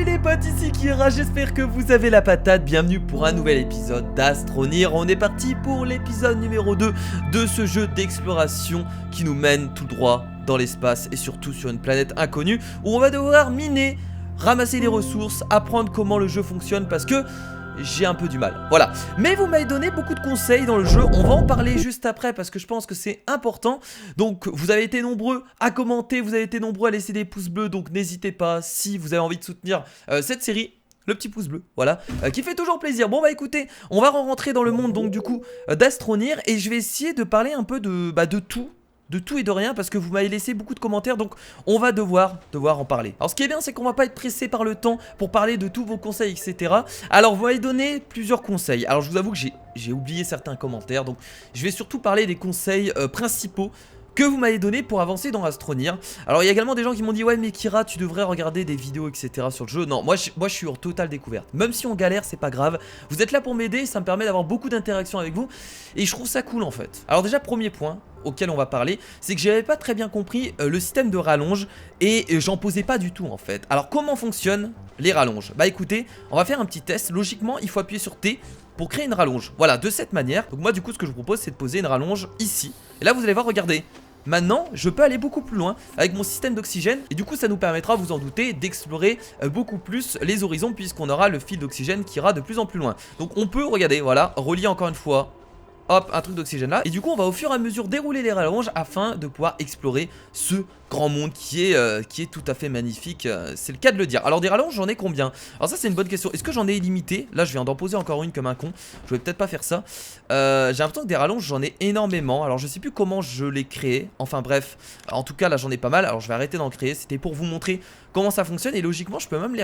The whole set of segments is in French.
Salut les potes, ici Kira, j'espère que vous avez la patate. Bienvenue pour un nouvel épisode d'Astronir. On est parti pour l'épisode numéro 2 de ce jeu d'exploration qui nous mène tout droit dans l'espace et surtout sur une planète inconnue où on va devoir miner, ramasser des ressources, apprendre comment le jeu fonctionne parce que j'ai un peu du mal, voilà. Mais vous m'avez donné beaucoup de conseils dans le jeu. On va en parler juste après parce que je pense que c'est important. Donc vous avez été nombreux à commenter, vous avez été nombreux à laisser des pouces bleus. Donc n'hésitez pas, si vous avez envie de soutenir cette série, le petit pouce bleu, voilà, qui fait toujours plaisir. Bon bah écoutez, on va rentrer dans le monde donc du coup d'Astronir. Et je vais essayer de parler un peu de tout et de rien parce que vous m'avez laissé beaucoup de commentaires, donc on va devoir en parler. Alors ce qui est bien, c'est qu'on va pas être pressé par le temps pour parler de tous vos conseils, etc. Alors vous m'avez donné plusieurs conseils. Alors je vous avoue que j'ai oublié certains commentaires, donc je vais surtout parler des conseils principaux que vous m'avez donné pour avancer dans Astronir. Alors il y a également des gens qui m'ont dit ouais mais Kira tu devrais regarder des vidéos etc sur le jeu. Non, moi je suis en totale découverte. Même si on galère c'est pas grave. Vous êtes là pour m'aider, ça me permet d'avoir beaucoup d'interactions avec vous. Et je trouve ça cool en fait. Alors déjà premier point auquel on va parler, c'est que j'avais pas très bien compris le système de rallonge et j'en posais pas du tout en fait. Alors comment fonctionnent les rallonges? Bah écoutez, on va faire un petit test. Logiquement il faut appuyer sur T pour créer une rallonge. Voilà, de cette manière. Donc moi du coup ce que je vous propose c'est de poser une rallonge ici. Et là vous allez voir, regardez. Maintenant, je peux aller beaucoup plus loin avec mon système d'oxygène et du coup ça nous permettra, vous en doutez, d'explorer beaucoup plus les horizons puisqu'on aura le fil d'oxygène qui ira de plus en plus loin. Donc on peut, regardez, voilà, relier encore une fois, hop, un truc d'oxygène là. Et du coup on va au fur et à mesure dérouler les rallonges afin de pouvoir explorer ce grand monde qui est tout à fait magnifique, c'est le cas de le dire. Alors des rallonges j'en ai combien? Alors ça c'est une bonne question, est-ce que j'en ai illimité? Là je viens d'en poser encore une comme un con, je vais peut-être pas faire ça. J'ai l'impression que des rallonges j'en ai énormément, alors je sais plus comment je les crée, enfin bref, en tout cas là j'en ai pas mal, alors je vais arrêter d'en créer, c'était pour vous montrer comment ça fonctionne et logiquement je peux même les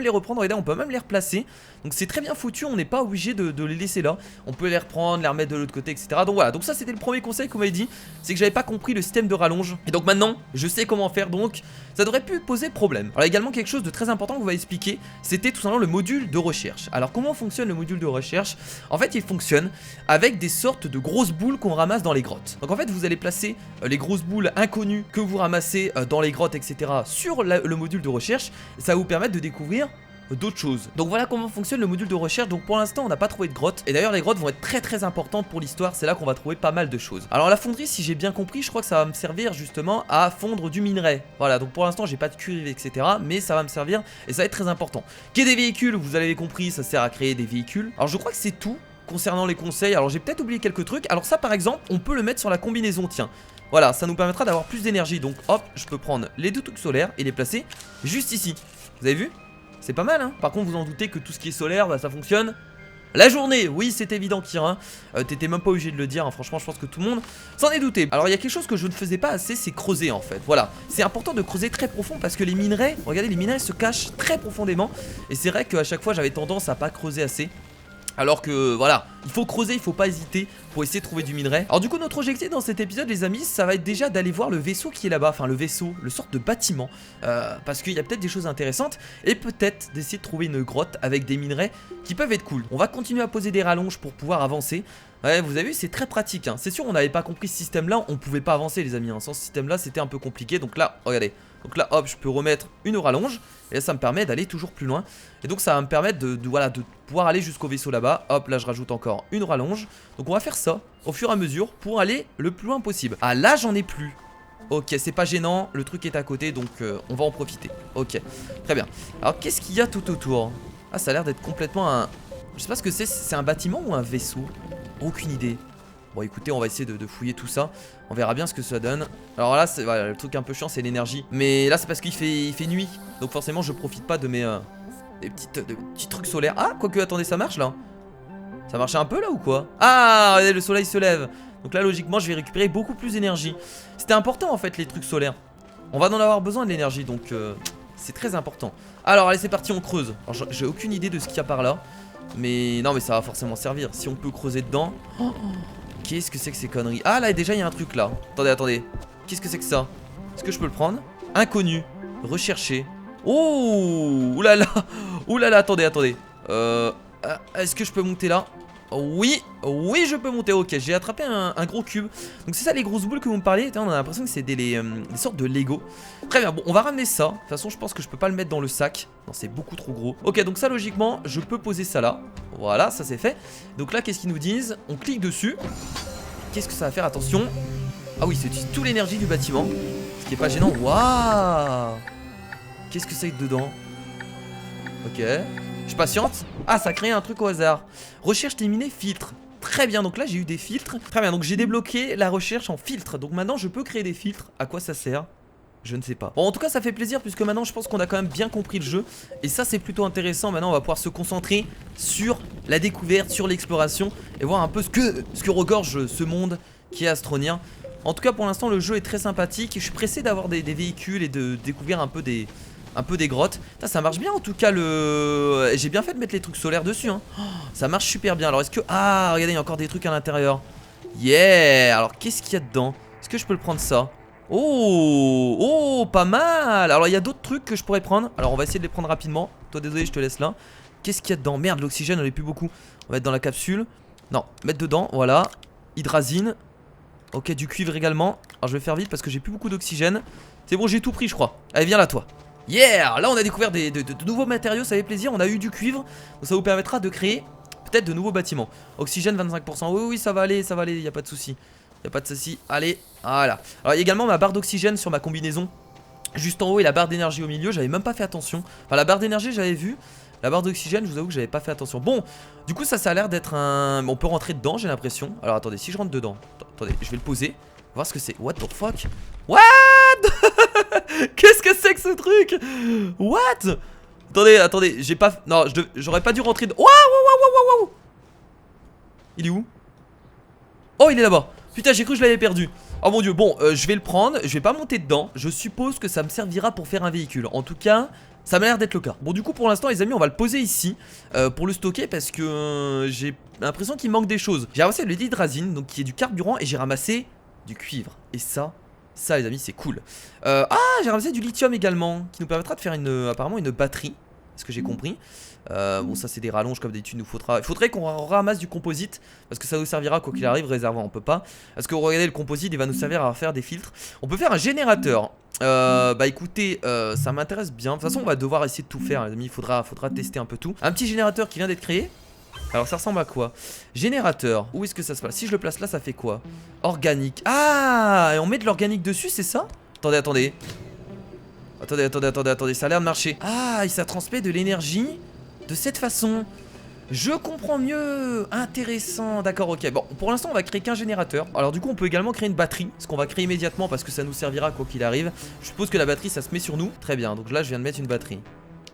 reprendre, regardez, on peut même les replacer. Donc c'est très bien foutu, on n'est pas obligé de les laisser là. On peut les reprendre, les remettre de l'autre côté, etc. Donc voilà, donc ça c'était le premier conseil qu'on m'avait dit. C'est que j'avais pas compris le système de rallonge. Et donc maintenant, je sais comment faire, donc ça devrait plus poser problème. Alors également quelque chose de très important que vous va expliquer, c'était tout simplement le module de recherche. Alors comment fonctionne le module de recherche? En fait il fonctionne avec des sortes de grosses boules qu'on ramasse dans les grottes. Donc en fait vous allez placer les grosses boules inconnues que vous ramassez dans les grottes, etc. sur le module de recherche. Ça va vous permettre de découvrir d'autres choses. Donc voilà comment fonctionne le module de recherche. Donc pour l'instant on n'a pas trouvé de grotte. Et d'ailleurs les grottes vont être très importantes pour l'histoire. C'est là qu'on va trouver pas mal de choses. Alors la fonderie, si j'ai bien compris, je crois que ça va me servir justement à fondre du minerai. Voilà, donc pour l'instant j'ai pas de cuivre etc. Mais ça va me servir et ça va être très important. Qu'il y ait des véhicules, vous l'avez compris, ça sert à créer des véhicules. Alors je crois que c'est tout concernant les conseils. Alors j'ai peut-être oublié quelques trucs. Alors ça par exemple on peut le mettre sur la combinaison, tiens. Voilà, ça nous permettra d'avoir plus d'énergie. Donc hop, je peux prendre les deux trucs solaires et les placer juste ici. Vous avez vu? C'est pas mal hein. Par contre vous en doutez que tout ce qui est solaire, bah, ça fonctionne la journée. Oui c'est évident Kira, t'étais même pas obligé de le dire hein. Franchement je pense que tout le monde s'en est douté. Alors il y a quelque chose que je ne faisais pas assez, c'est creuser en fait. Voilà, c'est important de creuser très profond parce que les minerais, regardez, les minerais se cachent très profondément. Et c'est vrai qu'à chaque fois j'avais tendance à pas creuser assez. Alors que voilà, il faut creuser, il faut pas hésiter pour essayer de trouver du minerai. Alors du coup notre objectif dans cet épisode les amis, ça va être déjà d'aller voir le vaisseau qui est là-bas. Enfin le vaisseau, le sorte de bâtiment, parce qu'il y a peut-être des choses intéressantes. Et peut-être d'essayer de trouver une grotte avec des minerais qui peuvent être cool. On va continuer à poser des rallonges pour pouvoir avancer. Ouais, vous avez vu, c'est très pratique hein. C'est sûr on n'avait pas compris ce système là, on pouvait pas avancer les amis hein. Sans ce système là c'était un peu compliqué. Donc là, regardez, donc là hop, je peux remettre une rallonge. Et là ça me permet d'aller toujours plus loin. Et donc ça va me permettre de pouvoir aller jusqu'au vaisseau là-bas. Hop, là je rajoute encore une rallonge. Donc on va faire ça au fur et à mesure pour aller le plus loin possible. Ah là j'en ai plus. Ok, c'est pas gênant, le truc est à côté donc on va en profiter. Ok, très bien. Alors qu'est-ce qu'il y a tout autour? Ah ça a l'air d'être complètement un... Je sais pas ce que c'est un bâtiment ou un vaisseau? Aucune idée. Bon écoutez, on va essayer de fouiller tout ça. On verra bien ce que ça donne. Alors là, voilà, le truc un peu chiant c'est l'énergie. Mais là c'est parce qu'il fait nuit. Donc forcément je profite pas de mes des petits trucs solaires. Ah, quoique, attendez, ça marche là? Ça marchait un peu là ou quoi? Ah, regardez, le soleil se lève. Donc là logiquement je vais récupérer beaucoup plus d'énergie. C'était important en fait les trucs solaires. On va en avoir besoin de l'énergie donc c'est très important. Alors allez c'est parti, on creuse. Alors j'ai aucune idée de ce qu'il y a par là. Mais non mais ça va forcément servir. Si on peut creuser dedans. Qu'est-ce que c'est que ces conneries? Ah là déjà il y a un truc là. Attendez. Qu'est-ce que c'est que ça? Est-ce que je peux le prendre? Inconnu. Rechercher. Oh, oulala. Oulala, attendez. Est-ce que je peux monter là? Oui, oui, je peux monter. Ok, j'ai attrapé un gros cube. Donc c'est ça les grosses boules que vous me parlez. On a l'impression que c'est des sortes de Lego. Très bien, bon, on va ramener ça. De toute façon, je pense que je peux pas le mettre dans le sac. Non, c'est beaucoup trop gros. Ok, donc ça, logiquement, je peux poser ça là. Voilà, ça c'est fait. Donc là, qu'est-ce qu'ils nous disent? On clique dessus. Qu'est-ce que ça va faire? Attention. Ah oui, ça utilise toute l'énergie du bâtiment. Ce qui est pas gênant. Waouh! Qu'est-ce que c'est dedans? Ok. Je patiente. Ah, ça crée un truc au hasard. Recherche terminée, filtre. Très bien, donc là j'ai eu des filtres. Très bien, donc j'ai débloqué la recherche en filtre. Donc maintenant je peux créer des filtres. À quoi ça sert? Je ne sais pas. Bon, en tout cas ça fait plaisir puisque maintenant je pense qu'on a quand même bien compris le jeu. Et ça c'est plutôt intéressant. Maintenant on va pouvoir se concentrer sur la découverte, sur l'exploration et voir un peu ce que regorge ce monde qui est Astronia. En tout cas pour l'instant le jeu est très sympathique. Je suis pressé d'avoir des véhicules et de découvrir un peu des grottes. Ça marche bien en tout cas. J'ai bien fait de mettre les trucs solaires dessus hein. Oh, ça marche super bien. Alors est-ce que... Ah regardez, il y a encore des trucs à l'intérieur. Yeah. Alors qu'est-ce qu'il y a dedans? Est-ce que je peux le prendre ça? Oh, oh, pas mal. Alors il y a d'autres trucs que je pourrais prendre. Alors on va essayer de les prendre rapidement. Toi désolé, je te laisse là. Qu'est-ce qu'il y a dedans? Merde, l'oxygène on est plus beaucoup. On va mettre dans la capsule. Non, mettre dedans, voilà. Hydrazine. Ok, du cuivre également. Alors je vais faire vite parce que j'ai plus beaucoup d'oxygène. C'est bon, j'ai tout pris je crois. Allez, viens là toi. Yeah. Là on a découvert de nouveaux matériaux, ça fait plaisir. On a eu du cuivre, donc ça vous permettra de créer peut-être de nouveaux bâtiments. Oxygène 25%, oui oui ça va aller, y a pas de souci. Y a pas de souci, allez, voilà. Alors il y a également ma barre d'oxygène sur ma combinaison juste en haut et la barre d'énergie au milieu, j'avais même pas fait attention. Enfin la barre d'énergie j'avais vu, la barre d'oxygène je vous avoue que j'avais pas fait attention. Bon, du coup ça a l'air d'être un... On peut rentrer dedans j'ai l'impression. Alors attendez, si je rentre dedans, attendez, je vais le poser, voir ce que c'est. What the fuck? What? Qu'est-ce que c'est que ce truc? What? Attendez, j'ai pas... Non, j'aurais pas dû rentrer... Waouh, waouh, waouh, waouh. Il est où? Oh, il est là-bas. Putain, j'ai cru que je l'avais perdu. Oh mon dieu, bon, je vais le prendre. Je vais pas monter dedans. Je suppose que ça me servira pour faire un véhicule. En tout cas, ça m'a l'air d'être le cas. Bon, du coup, pour l'instant, les amis, on va le poser ici pour le stocker parce que j'ai l'impression qu'il manque des choses. J'ai ramassé de l'hydrazine, donc qui est du carburant, et j'ai ramassé du cuivre. Et ça les amis c'est cool. Ah j'ai ramassé du lithium également qui nous permettra de faire apparemment une batterie. Ce que j'ai compris. Bon ça c'est des rallonges comme d'habitude. Il faudrait qu'on ramasse du composite. Parce que ça nous servira quoi qu'il arrive. Réservoir on peut pas. Parce que regardez le composite il va nous servir à faire des filtres. On peut faire un générateur. Bah écoutez ça m'intéresse bien. De toute façon on va devoir essayer de tout faire les amis. Il faudra tester un peu tout. Un petit générateur qui vient d'être créé. Alors ça ressemble à quoi? Générateur, où est-ce que ça se passe? Si je le place là, ça fait quoi? Organique. Ah, et on met de l'organique dessus, c'est ça? Attendez. Attendez, ça a l'air de marcher. Ah, et ça transmet de l'énergie de cette façon. Je comprends mieux. Intéressant, d'accord, ok. Bon, pour l'instant, on va créer qu'un générateur. Alors du coup, on peut également créer une batterie. Ce qu'on va créer immédiatement parce que ça nous servira quoi qu'il arrive. Je suppose que la batterie, ça se met sur nous. Très bien, donc là, je viens de mettre une batterie.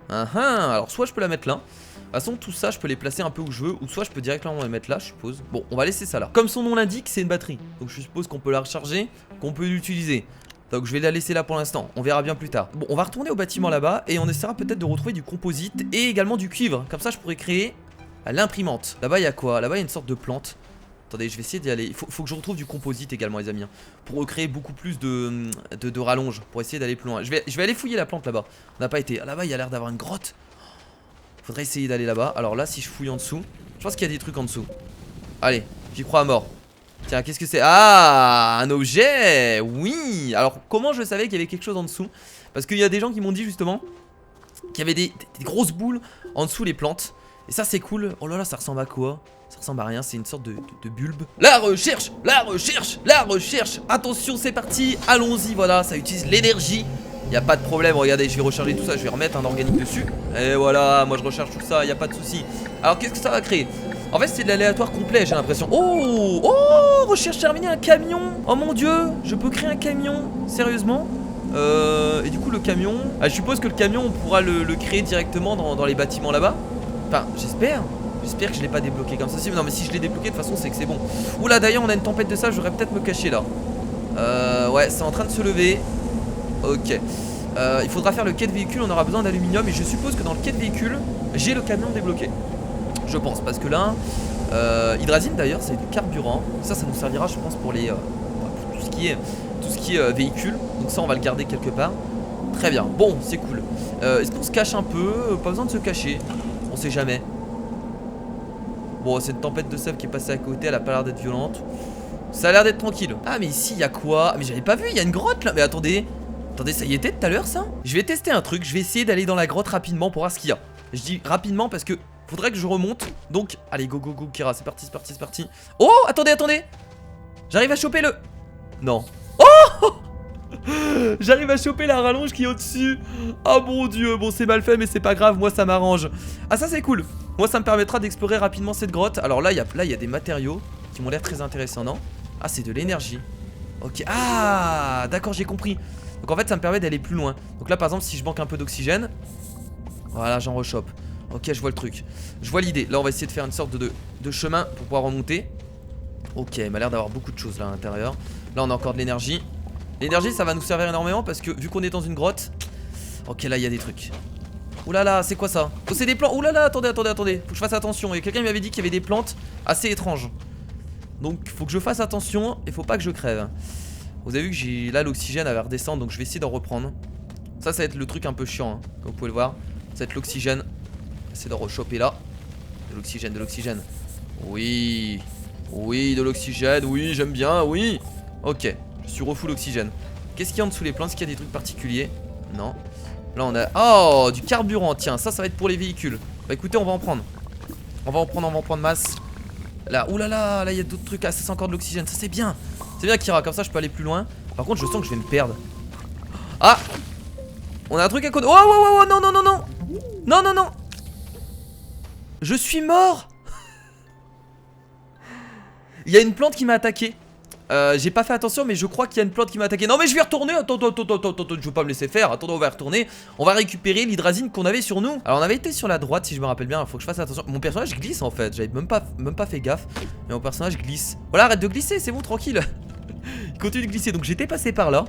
Alors soit je peux la mettre là. De toute façon tout ça je peux les placer un peu où je veux. Ou soit je peux directement les mettre là je suppose. Bon on va laisser ça là. Comme son nom l'indique c'est une batterie. Donc je suppose qu'on peut la recharger, qu'on peut l'utiliser. Donc je vais la laisser là pour l'instant. On verra bien plus tard. Bon on va retourner au bâtiment là-bas. Et on essaiera peut-être de retrouver du composite. Et également du cuivre. Comme ça je pourrais créer l'imprimante. Là-bas il y a quoi? Là-bas il y a une sorte de plante. Attendez je vais essayer d'y aller. Il faut que je retrouve du composite également les amis. Pour créer beaucoup plus de rallonges. Pour essayer d'aller plus loin. Je vais aller fouiller la plante là-bas. On n'a pas été. Là-bas il y a l'air d'avoir une grotte. Faudrait essayer d'aller là-bas. Alors là si je fouille en dessous, je pense qu'il y a des trucs en dessous. Allez, j'y crois à mort. Tiens, qu'est-ce que c'est? Ah, un objet. Oui. Alors comment je savais qu'il y avait quelque chose en dessous? Parce qu'il y a des gens qui m'ont dit justement qu'il y avait des grosses boules en dessous les plantes. Et ça c'est cool. Oh là là, ça ressemble à quoi? Ça ressemble à rien, c'est une sorte de bulbe. La recherche. Attention c'est parti, allons-y. Voilà, ça utilise l'énergie. Y a pas de problème, regardez, je vais recharger tout ça, je vais remettre un organique dessus. Et voilà, moi je recharge tout ça, y a pas de souci. Alors qu'est-ce que ça va créer? En fait c'est de l'aléatoire complet j'ai l'impression. Oh, recherche terminée, un camion. Oh mon dieu, je peux créer un camion. Sérieusement? Et du coup le camion, je suppose que le camion on pourra le créer directement dans les bâtiments là-bas. Enfin j'espère que je l'ai pas débloqué comme ça. Non mais si je l'ai débloqué de toute façon c'est que c'est bon. Oula d'ailleurs on a une tempête de sable, j'aurais peut-être me cacher là. Ouais c'est en train de se lever. Ok, il faudra faire le quai de véhicule, on aura besoin d'aluminium. Et je suppose que dans le quai de véhicule j'ai le camion débloqué. Je pense, parce que là hydrazine d'ailleurs c'est du carburant. Ça nous servira je pense pour tout ce qui est véhicule. Donc ça on va le garder quelque part. Très bien, bon c'est cool. Est-ce qu'on se cache un peu? Pas besoin de se cacher. On sait jamais. Bon, c'est une tempête de sève qui est passée à côté, elle a pas l'air d'être violente. Ça a l'air d'être tranquille. Ah, mais ici, il y a quoi? Mais j'avais pas vu, il y a une grotte là. Mais attendez. Attendez, ça y était tout à l'heure, ça? Je vais tester un truc, je vais essayer d'aller dans la grotte rapidement pour voir ce qu'il y a. Je dis rapidement parce que faudrait que je remonte. Donc, allez, go, go, go, Kira, c'est parti, c'est parti, c'est parti. Oh, attendez, attendez. J'arrive à choper le... Non. Oh j'arrive à choper la rallonge qui est au-dessus. Oh mon dieu, bon c'est mal fait mais c'est pas grave, moi ça m'arrange. Ah ça c'est cool. Moi ça me permettra d'explorer rapidement cette grotte. Alors là il y a des matériaux qui m'ont l'air très intéressants, non? Ah c'est de l'énergie. Ok, ah d'accord, j'ai compris. Donc en fait ça me permet d'aller plus loin. Donc là par exemple si je manque un peu d'oxygène, voilà j'en rechoppe. Ok, je vois le truc, je vois l'idée. Là on va essayer de faire une sorte de chemin pour pouvoir remonter. Ok, il m'a l'air d'avoir beaucoup de choses là à l'intérieur. Là on a encore de l'énergie. L'énergie ça va nous servir énormément parce que vu qu'on est dans une grotte. Ok, là il y a des trucs. Oulala, c'est quoi ça? Oh c'est des plantes. Oulala, attendez, attendez, attendez. Faut que je fasse attention. Et quelqu'un m'avait dit qu'il y avait des plantes assez étranges. Donc faut que je fasse attention et faut pas que je crève. Vous avez vu que j'ai là l'oxygène elle va redescendre. Donc je vais essayer d'en reprendre. Ça va être le truc un peu chiant hein, comme vous pouvez le voir. Ça va être l'oxygène. Essayer d'en rechoper là. De l'oxygène, de l'oxygène. Oui. Oui, de l'oxygène, oui, j'aime bien, oui. Ok, je suis refull l'oxygène. Qu'est-ce qu'il y a en dessous les plantes? Est-ce qu'il y a des trucs particuliers? Non. Là on a... Oh, du carburant, tiens, ça va être pour les véhicules. Bah écoutez, on va en prendre. On va en prendre masse. Là, oulala, là il y a d'autres trucs. Ah, ça c'est encore de l'oxygène, ça c'est bien. C'est bien Kira, comme ça je peux aller plus loin. Par contre je sens que je vais me perdre. Ah, on a un truc à côté. Oh, oh, oh, oh, non, non, non, non. Non, non, non. Je suis mort. Il y a une plante qui m'a attaqué. J'ai pas fait attention mais je crois qu'il y a une plante qui m'a attaqué. Non mais je vais retourner. Attends, je veux pas me laisser faire. Attendez, on va retourner. On va récupérer l'hydrazine qu'on avait sur nous. Alors on avait été sur la droite si je me rappelle bien. Faut que je fasse attention. Mon personnage glisse en fait. J'avais même pas fait gaffe. Mais mon personnage glisse. Voilà, arrête de glisser, c'est bon, tranquille. Il continue de glisser. Donc j'étais passé par là.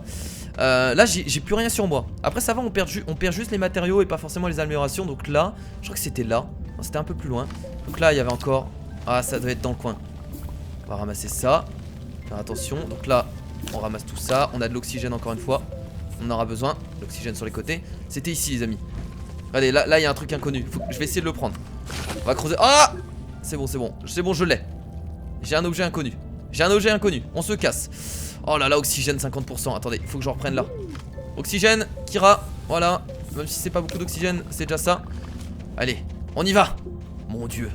Là j'ai plus rien sur moi. Après ça va, on perd juste les matériaux et pas forcément les améliorations. Donc là, je crois que c'était là. C'était un peu plus loin. Donc là il y avait encore... Ah, ça doit être dans le coin. On va ramasser ça. Faire attention. Donc là, on ramasse tout ça. On a de l'oxygène encore une fois. On en aura besoin. L'oxygène sur les côtés. C'était ici, les amis. Allez, là, il y a un truc inconnu. Je vais essayer de le prendre. On va creuser. Ah! C'est bon, c'est bon. C'est bon, je l'ai. J'ai un objet inconnu. J'ai un objet inconnu. On se casse. Oh là là, oxygène 50%. Attendez, il faut que j'en reprenne là. Oxygène, Kira. Voilà. Même si c'est pas beaucoup d'oxygène, c'est déjà ça. Allez, on y va. Mon dieu.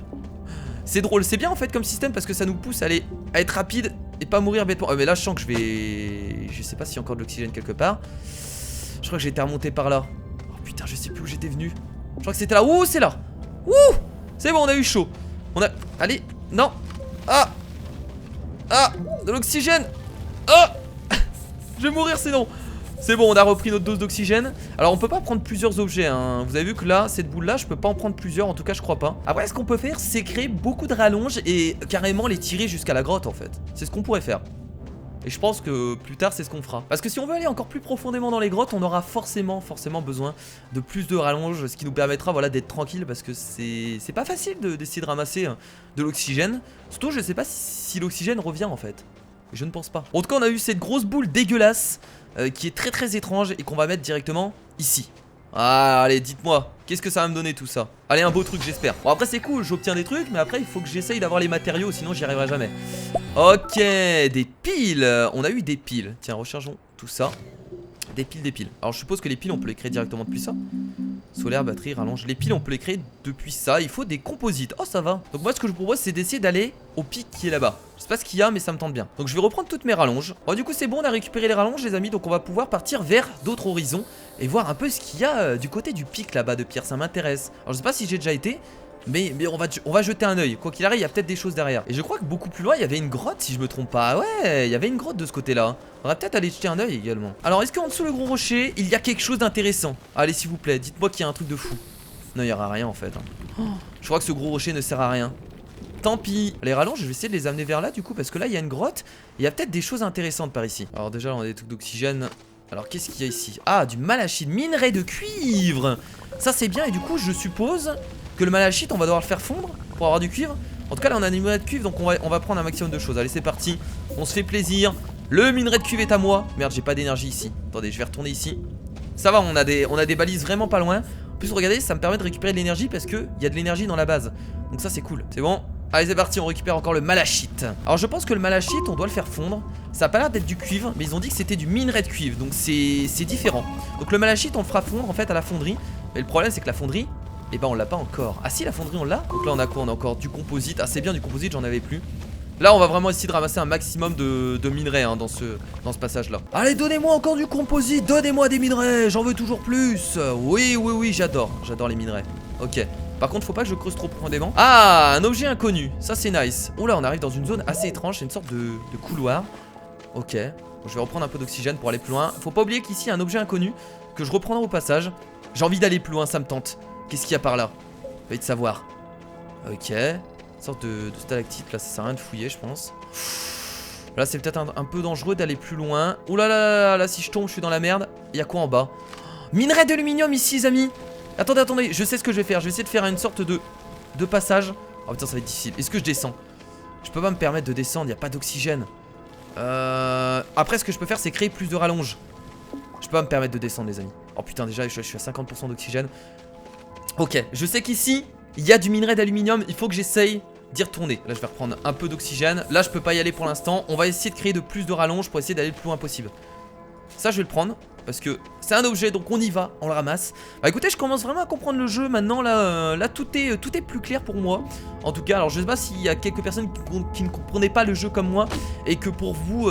C'est drôle, c'est bien en fait comme système parce que ça nous pousse à être rapide et pas mourir bêtement. Mais là je sens que je vais... Je sais pas s'il y a encore de l'oxygène quelque part. Je crois que j'ai été remonté par là. Oh putain, je sais plus où j'étais venu. Je crois que c'était là. Ouh, c'est là. Ouh, c'est bon, on a eu chaud. On a... Allez, non. Ah. Ah, de l'oxygène. Ah. Je vais mourir sinon. C'est bon, on a repris notre dose d'oxygène. Alors on peut pas prendre plusieurs objets hein. Vous avez vu que là, cette boule là, je peux pas en prendre plusieurs. En tout cas je crois pas. Après ce qu'on peut faire, c'est créer beaucoup de rallonges et carrément les tirer jusqu'à la grotte en fait. C'est ce qu'on pourrait faire. Et je pense que plus tard c'est ce qu'on fera. Parce que si on veut aller encore plus profondément dans les grottes, on aura forcément besoin de plus de rallonges. Ce qui nous permettra voilà, d'être tranquille. Parce que c'est pas facile d'essayer de ramasser de l'oxygène. Surtout je sais pas si l'oxygène revient en fait. Je ne pense pas. En tout cas on a eu cette grosse boule dégueulasse qui est très très étrange et qu'on va mettre directement ici. Ah, allez, dites-moi, qu'est-ce que ça va me donner tout ça? Allez, un beau truc, j'espère. Bon, après, c'est cool, j'obtiens des trucs, mais après, il faut que j'essaye d'avoir les matériaux, sinon j'y arriverai jamais. Ok, des piles. On a eu des piles. Tiens, rechargeons tout ça. Des piles. Alors, je suppose que les piles, on peut les créer directement depuis ça. Solaire, batterie, rallonge. Les piles, on peut les créer depuis ça. Il faut des composites. Oh, ça va. Donc, moi, ce que je vous propose, c'est d'essayer d'aller au pic qui est là-bas. Je sais pas ce qu'il y a, mais ça me tente bien. Donc, je vais reprendre toutes mes rallonges. Bon, du coup, c'est bon, on a récupéré les rallonges, les amis. Donc, on va pouvoir partir vers d'autres horizons et voir un peu ce qu'il y a du côté du pic là-bas de pierre. Ça m'intéresse. Alors, je sais pas si j'ai déjà été. Mais on va jeter un œil. Quoi qu'il arrive, il y a peut-être des choses derrière. Et je crois que beaucoup plus loin, il y avait une grotte, si je me trompe pas. Ouais, il y avait une grotte de ce côté-là. On va peut-être aller jeter un œil également. Alors, est-ce qu'en dessous le gros rocher, il y a quelque chose d'intéressant? Allez, s'il vous plaît, dites-moi qu'il y a un truc de fou. Non, il y aura rien en fait. Je crois que ce gros rocher ne sert à rien. Tant pis. Les rallonges, je vais essayer de les amener vers là du coup, parce que là, il y a une grotte. Il y a peut-être des choses intéressantes par ici. Alors déjà, là, on a des trucs d'oxygène. Alors, qu'est-ce qu'il y a ici? Ah, du malachite, minerai de cuivre. Ça, c'est bien. Et du coup, je suppose que le malachite, on va devoir le faire fondre pour avoir du cuivre. En tout cas, là, on a un minerai de cuivre, donc on va prendre un maximum de choses. Allez, c'est parti. On se fait plaisir. Le minerai de cuivre est à moi. Merde, j'ai pas d'énergie ici. Attendez, je vais retourner ici. Ça va, on a des balises vraiment pas loin. En plus, regardez, ça me permet de récupérer de l'énergie parce qu'il y a de l'énergie dans la base. Donc ça, c'est cool. C'est bon. Allez c'est parti, on récupère encore le malachite. Alors je pense que le malachite on doit le faire fondre. Ça a pas l'air d'être du cuivre, mais ils ont dit que c'était du minerai de cuivre, donc c'est différent. Donc le malachite on le fera fondre en fait à la fonderie. Mais le problème c'est que la fonderie, eh ben on l'a pas encore. Ah si, la fonderie on l'a. Donc là on a quoi? On a encore du composite. Ah c'est bien du composite, j'en avais plus. Là on va vraiment essayer de ramasser un maximum de minerais hein, dans ce passage là. Allez donnez-moi encore du composite, donnez-moi des minerais, j'en veux toujours plus. Oui j'adore les minerais. Ok. Par contre faut pas que je creuse trop profondément. Ah un objet inconnu, ça c'est nice. Oula on arrive dans une zone assez étrange, c'est une sorte de couloir. Ok, bon, je vais reprendre un peu d'oxygène pour aller plus loin. Faut pas oublier qu'ici il y a un objet inconnu que je reprendrai au passage. J'ai envie d'aller plus loin, ça me tente. Qu'est-ce qu'il y a par là? Veuillez de savoir. Ok. Une sorte de stalactite, là ça sert à rien de fouiller je pense. Là c'est peut-être un peu dangereux d'aller plus loin. Ouh là là là si je tombe je suis dans la merde. Il y a quoi en bas? Minerai d'aluminium ici les amis. Attendez, je sais ce que je vais faire. Je vais essayer de faire une sorte de passage. Oh putain ça va être difficile. Est-ce que je descends? Je peux pas me permettre de descendre, il n'y a pas d'oxygène. Après ce que je peux faire c'est créer plus de rallonge. Je peux pas me permettre de descendre les amis. Oh putain déjà je suis à 50% d'oxygène. Ok, je sais qu'ici il y a du minerai d'aluminium, il faut que j'essaye d'y retourner. Là je vais reprendre un peu d'oxygène. Là je peux pas y aller pour l'instant. On va essayer de créer de plus de rallonge pour essayer d'aller le plus loin possible. Ça je vais le prendre parce que c'est un objet donc on y va, on le ramasse. Bah écoutez je commence vraiment à comprendre le jeu maintenant. Là tout est plus clair pour moi. En tout cas alors je sais pas s'il y a quelques personnes qui ne comprenaient pas le jeu comme moi et que pour vous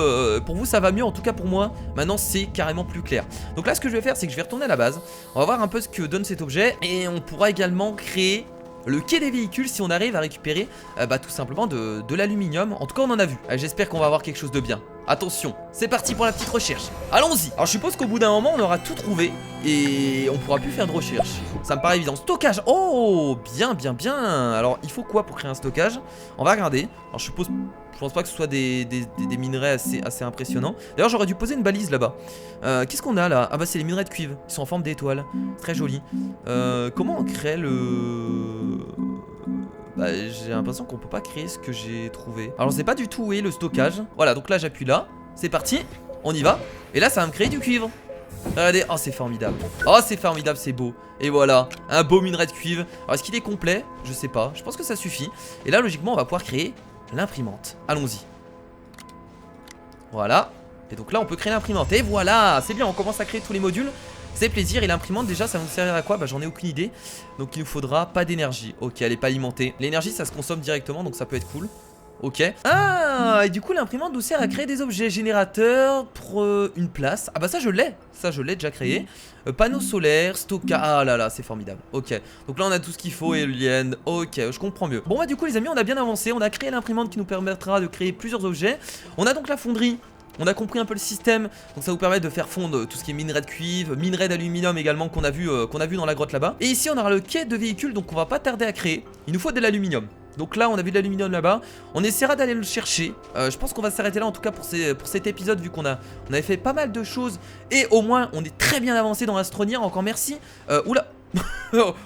ça va mieux. En tout cas pour moi maintenant c'est carrément plus clair. Donc là ce que je vais faire c'est que je vais retourner à la base. On va voir un peu ce que donne cet objet et on pourra également créer le quai des véhicules si on arrive à récupérer tout simplement de l'aluminium. En tout cas on en a vu. J'espère qu'on va avoir quelque chose de bien. Attention, c'est parti pour la petite recherche. Allons-y. Alors je suppose qu'au bout d'un moment on aura tout trouvé et on pourra plus faire de recherche. Ça me paraît évident. Stockage. Oh bien. Alors il faut quoi pour créer un stockage? On va regarder. Alors je pense pas que ce soit des minerais assez impressionnants. D'ailleurs j'aurais dû poser une balise là-bas. Qu'est-ce qu'on a là? Ah bah c'est les minerais de cuivre. Ils sont en forme d'étoile. Très joli. Comment on crée le... Bah j'ai l'impression qu'on peut pas créer ce que j'ai trouvé. Alors je sais pas du tout où est le stockage. Voilà donc là j'appuie là. C'est parti. On y va. Et là ça va me créer du cuivre. Regardez. Oh c'est formidable. Oh c'est formidable, c'est beau. Et voilà, un beau minerai de cuivre. Alors est-ce qu'il est complet? Je sais pas. Je pense que ça suffit. Et là logiquement on va pouvoir créer l'imprimante. Allons-y. Voilà. Et donc là on peut créer l'imprimante. Et voilà, c'est bien, on commence à créer tous les modules. C'est plaisir. Et l'imprimante déjà ça va nous servir à quoi? Bah j'en ai aucune idée. Donc il nous faudra pas d'énergie. Ok, elle est pas alimentée. L'énergie ça se consomme directement donc ça peut être cool. Ok. Ah, et du coup l'imprimante nous sert à créer des objets générateurs pour une place. Ah bah ça je l'ai. Ça je l'ai déjà créé. Panneaux solaires, stockage. Ah là là c'est formidable. Ok. Donc là on a tout ce qu'il faut, éolienne. Ok, je comprends mieux. Bon bah du coup les amis on a bien avancé. On a créé l'imprimante qui nous permettra de créer plusieurs objets. On a donc la fonderie. On a compris un peu le système, donc ça vous permet de faire fondre tout ce qui est minerai de cuivre, minerai d'aluminium également qu'on a vu dans la grotte là-bas. Et ici on aura le quai de véhicules, donc on va pas tarder à créer. Il nous faut de l'aluminium. Donc là on a vu de l'aluminium là-bas. On essaiera d'aller le chercher. Je pense qu'on va s'arrêter là en tout cas pour cet épisode vu qu'on avait fait pas mal de choses. Et au moins on est très bien avancé dans Astroneer. Encore merci. Oula.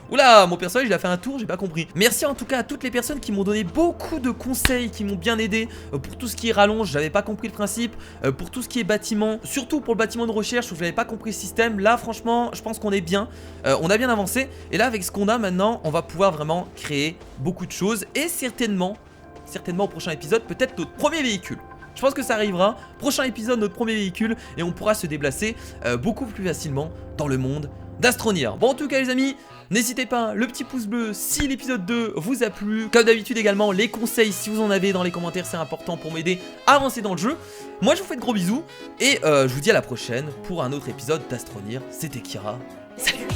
Oula, mon personnage il a fait un tour, j'ai pas compris. Merci en tout cas à toutes les personnes qui m'ont donné beaucoup de conseils, qui m'ont bien aidé pour tout ce qui est rallonge, j'avais pas compris le principe, pour tout ce qui est bâtiment, surtout pour le bâtiment de recherche où j'avais pas compris le système. Là franchement je pense qu'on est bien, on a bien avancé. Et là avec ce qu'on a maintenant on va pouvoir vraiment créer beaucoup de choses. Et certainement au prochain épisode peut-être notre premier véhicule. Je pense que ça arrivera, prochain épisode notre premier véhicule. Et on pourra se déplacer beaucoup plus facilement dans le monde d'Astroneer. Bon en tout cas les amis, n'hésitez pas, le petit pouce bleu si l'épisode 2 vous a plu. Comme d'habitude également, les conseils si vous en avez dans les commentaires, c'est important pour m'aider à avancer dans le jeu. Moi je vous fais de gros bisous et je vous dis à la prochaine pour un autre épisode d'Astroneer. C'était Kira, salut.